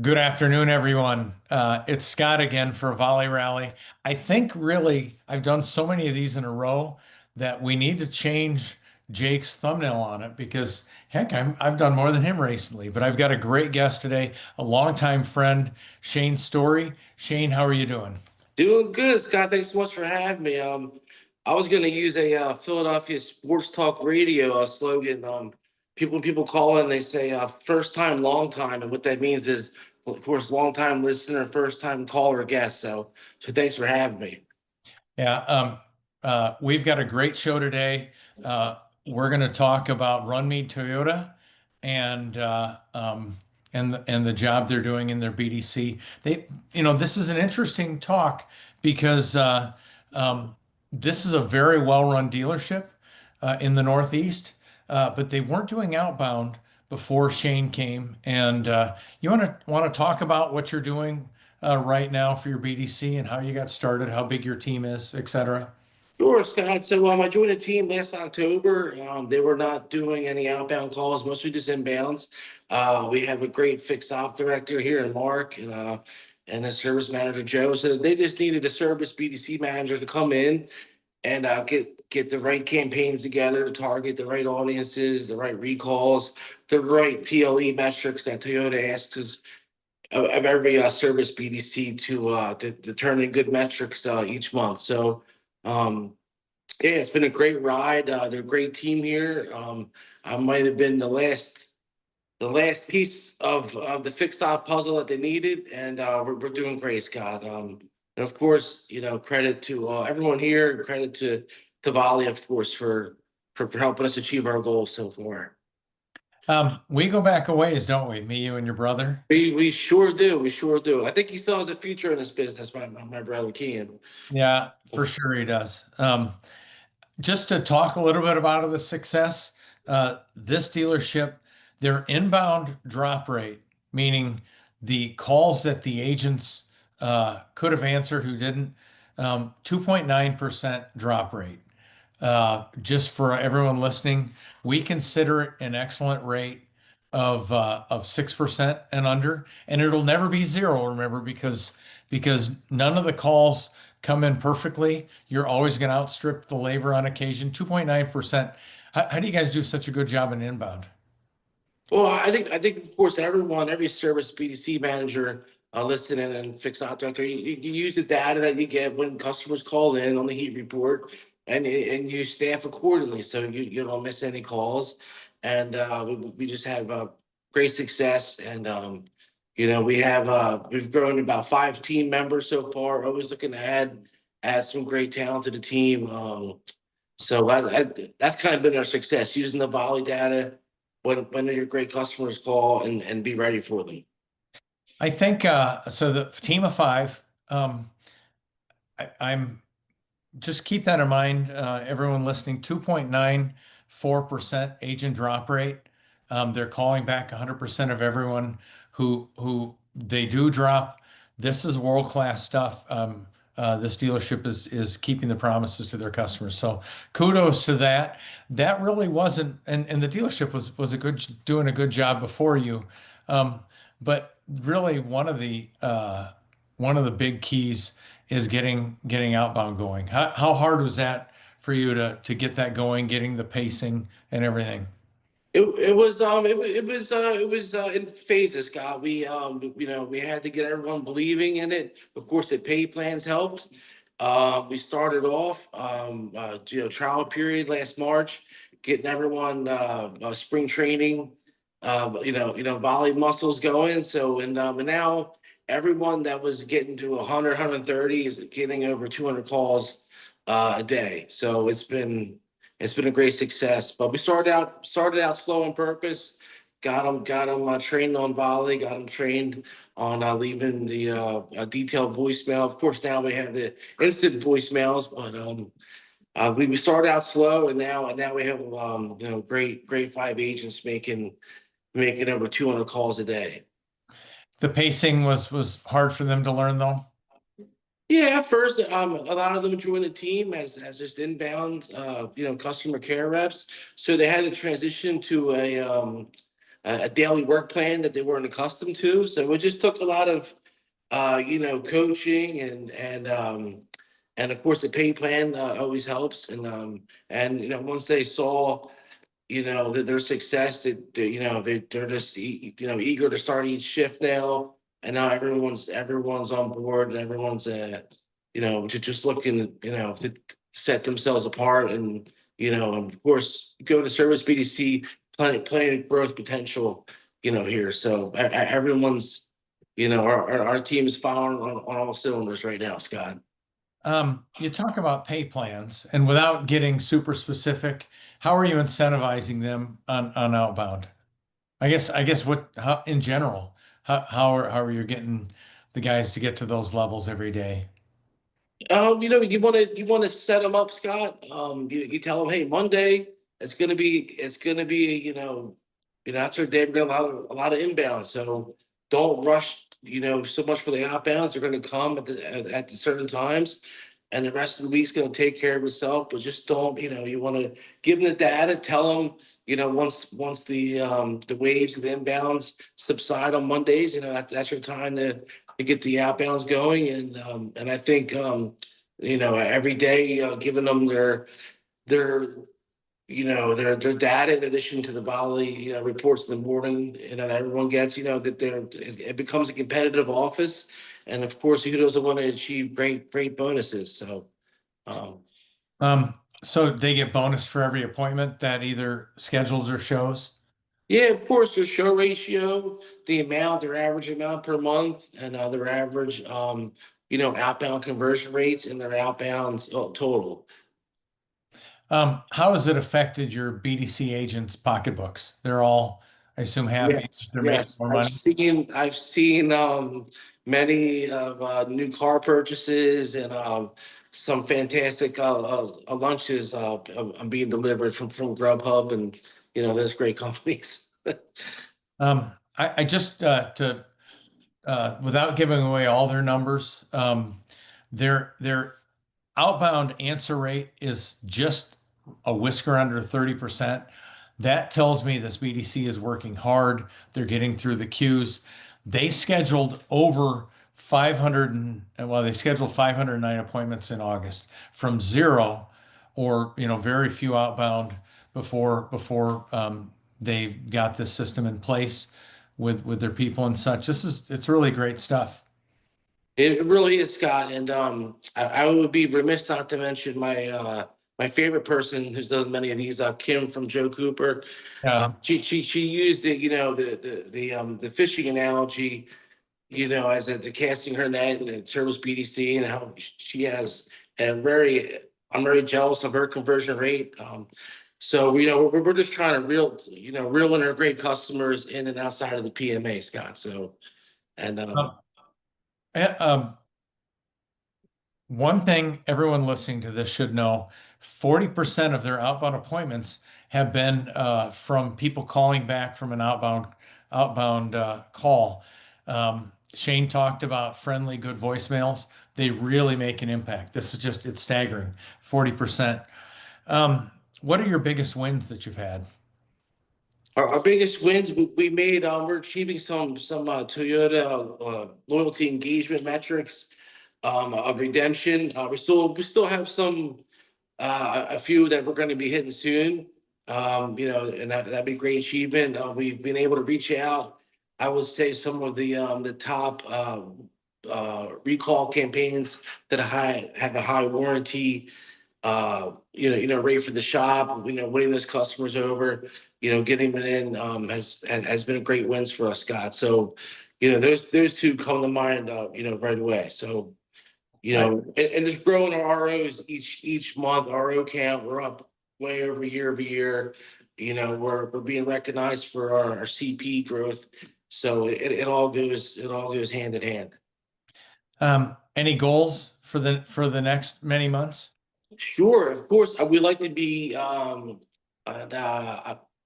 Good afternoon, everyone. It's Scott again for Volley Rally. I think really I've done so many of these in a row that we need to change Jake's thumbnail on it because heck, I've done more than him recently. But I've got a great guest today, a longtime friend, Shane Storey. Shane, how are you doing? Doing good, Scott. Thanks so much for having me. I was going to use a Philadelphia sports talk radio slogan. People call in, they say first time, long time, and what that means is, of course, long time listener, first time caller, guest. So thanks for having me. Yeah, we've got a great show today. We're going to talk about Runnemede Toyota and the job they're doing in their BDC. This is an interesting talk because um, this is a very well-run dealership in the Northeast, but they weren't doing outbound before Shane came. And you want to talk about what you're doing right now for your BDC and how you got started, how big your team is, et cetera. Sure, Scott. So I joined the team last October. They were not doing any outbound calls, mostly just inbounds. We have a great fixed op director here in Mark and a service manager, Joe. So they just needed a service BDC manager to come in and get the right campaigns together, target the right audiences, the right recalls, the right TLE metrics that Toyota asks us of every service BDC to turn in good metrics each month. So um, yeah, it's been a great ride. They're a great team here. I might have been the last piece of the fixed op puzzle that they needed, and we're doing great, Scott. And of course, credit to everyone here, and credit to Volley, of course, for helping us achieve our goals so far. We go back a ways, don't we? Me, you, and your brother. We sure do. We sure do. I think he still has a future in this business, my brother Kean. Yeah, for sure he does. Just to talk a little bit about the success, this dealership, their inbound drop rate, meaning the calls that the agents could have answered who didn't, 2.9% drop rate. Just for everyone listening, we consider it an excellent rate of 6% and under, and it'll never be zero, remember, because none of the calls come in perfectly. You're always going to outstrip the labor on occasion. 2.9%. How do you guys do such a good job in inbound? Well, I think of course every service BDC manager listening and fixed op director, you use the data that you get when customers call in on the heat report, and you staff accordingly so you don't miss any calls, and we just have great success, and we've grown about 5 team members so far. Always looking to add some great talent to the team. That's kind of been our success using the volley data when your great customers call and be ready for them. I think so. The team of five. I'm just keep that in mind, everyone listening. 2.94% agent drop rate. They're calling back 100% of everyone who they do drop. This is world-class stuff. This dealership is keeping the promises to their customers. So kudos to that. That really wasn't, and the dealership was doing a good job before you. Um, but really one of the big keys is getting outbound going. How hard was that for you to get that going, getting the pacing and everything? It was in phases, Scott. We had to get everyone believing in it. Of course, the pay plans helped. We started off trial period last March, getting everyone spring training, volley muscles going. So and now everyone that was getting to 100, 130 is getting over 200 calls a day. So it's been a great success. But we started out slow on purpose. Got them trained on volley. Got them trained on leaving the detailed voicemail. Of course, now we have the instant voicemails, but we started out slow, and now we have great 5 agents making over 200 calls a day. The pacing was hard for them to learn though. Yeah, at first, a lot of them joined the team as just inbound, customer care reps. So they had to transition to a daily work plan that they weren't accustomed to. So it just took a lot of coaching and of course the pay plan always helps. And once they saw that their success, they're just eager to start each shift now, and now everyone's on board, and everyone's just looking to set themselves apart, and of course go to service BDC, plenty of growth potential here. So everyone's our team is firing on all cylinders right now, Scott. You talk about pay plans, and without getting super specific, how are you incentivizing them on outbound? I guess how in general, how are you getting the guys to get to those levels every day? You want to set them up, Scott. You tell them, hey, Monday it's gonna be that's our day. We're gonna have a lot of inbounds, so don't rush. So much for the outbounds. They're going to come at the certain times, and the rest of the week's going to take care of itself. But just don't. You want to give them the data. Tell them. Once the waves of inbounds subside on Mondays, that's your time to get the outbounds going. And I think every day giving them their their data in addition to the Volley reports in the morning, that everyone gets, that it becomes a competitive office. And of course, who doesn't want to achieve great bonuses? So um, So they get bonus for every appointment that either schedules or shows. yeah, of course, their show ratio, their average amount per month, and their average outbound conversion rates, and their outbounds total. How has it affected your BDC agents' pocketbooks? They're all, I assume, happy. Yes, They're making yes. more I've money. seen I've seen many of new car purchases, and some fantastic lunches being delivered from Grubhub, and those great companies. I just to without giving away all their numbers, their outbound answer rate is just a whisker under 30%. That tells me this BDC is working hard. They're getting through the queues. They scheduled over 500 they scheduled 509 appointments in August from zero or very few outbound before they got this system in place with their people and such. It's really great stuff. It really is, Scott, and I would be remiss not to mention my favorite person who's done many of these, Kim from Joe Cooper. Yeah. She used the fishing analogy, as the casting her net and the service BDC, and how she has a very I'm very jealous of her conversion rate. So we're just trying to reel in our great customers in and outside of the PMA, Scott. So and Um, eh, um, One thing everyone listening to this should know, 40% of their outbound appointments have been from people calling back from an outbound call. Shane talked about friendly, good voicemails. They really make an impact. It's staggering, 40%. What are your biggest wins that you've had? our biggest wins we made, we're achieving some Toyota loyalty engagement metrics of redemption. We still have a few that we're going to be hitting soon. And that'd be a great achievement. We've been able to reach out. I would say some of the top recall campaigns that have a high warranty rate for the shop, winning those customers over, getting them in, has been a great wins for us, Scott. So, those two come to mind, right away. So, I, and just growing our ROs each month, RO count, we're up way over year. We're being recognized for our CP growth. So it all goes hand in hand. any goals for the next many months? Sure, of course. We like to be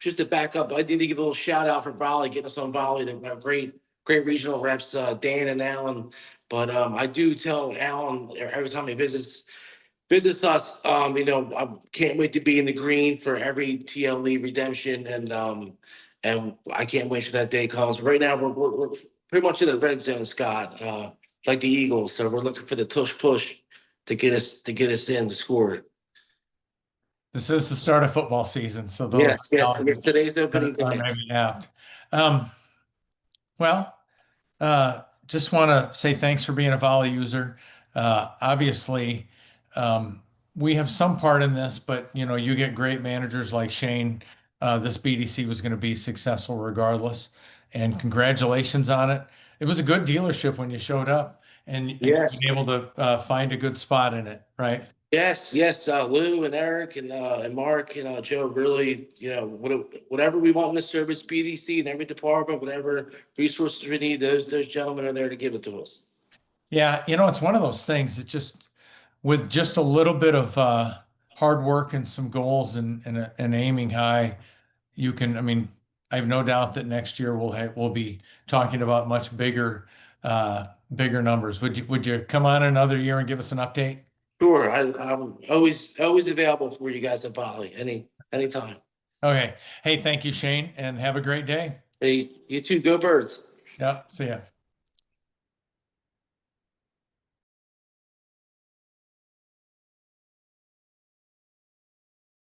just to back up. I need to give a little shout out for Volley, getting us on Volley. They're great regional reps, Dan and Alan. But I do tell Alan every time he visits us, I can't wait to be in the green for every TLE redemption, and I can't wait for that day comes. Right now, we're pretty much in the red zone, Scott, like the Eagles. So we're looking for the tush push to get us in to score. This is the start of football season, so those Yes, yes. And it's analogies today's opening are day. maybe apt. Um, well, just want to say thanks for being a Volley user. Obviously, um, we have some part in this, but you get great managers like Shane. This BDC was going to be successful regardless, and congratulations on it. It was a good dealership when you showed up, and you've Yes, been able to find a good spot in it, right? yes, yes. Lou and Eric and Mark and Joe really, whatever we want in the service, BDC and every department, whatever resources we need, those gentlemen are there to give it to us. Yeah, it's one of those things. It just with just a little bit of hard work and some goals and aiming high, you can. I mean, I have no doubt that next year we'll be talking about much bigger numbers. Would you come on another year and give us an update? Sure, I'm always available for you guys at Bali, anytime. Okay. Hey, thank you, Shane, and have a great day. Hey, you too. Go Birds. Yep. See ya.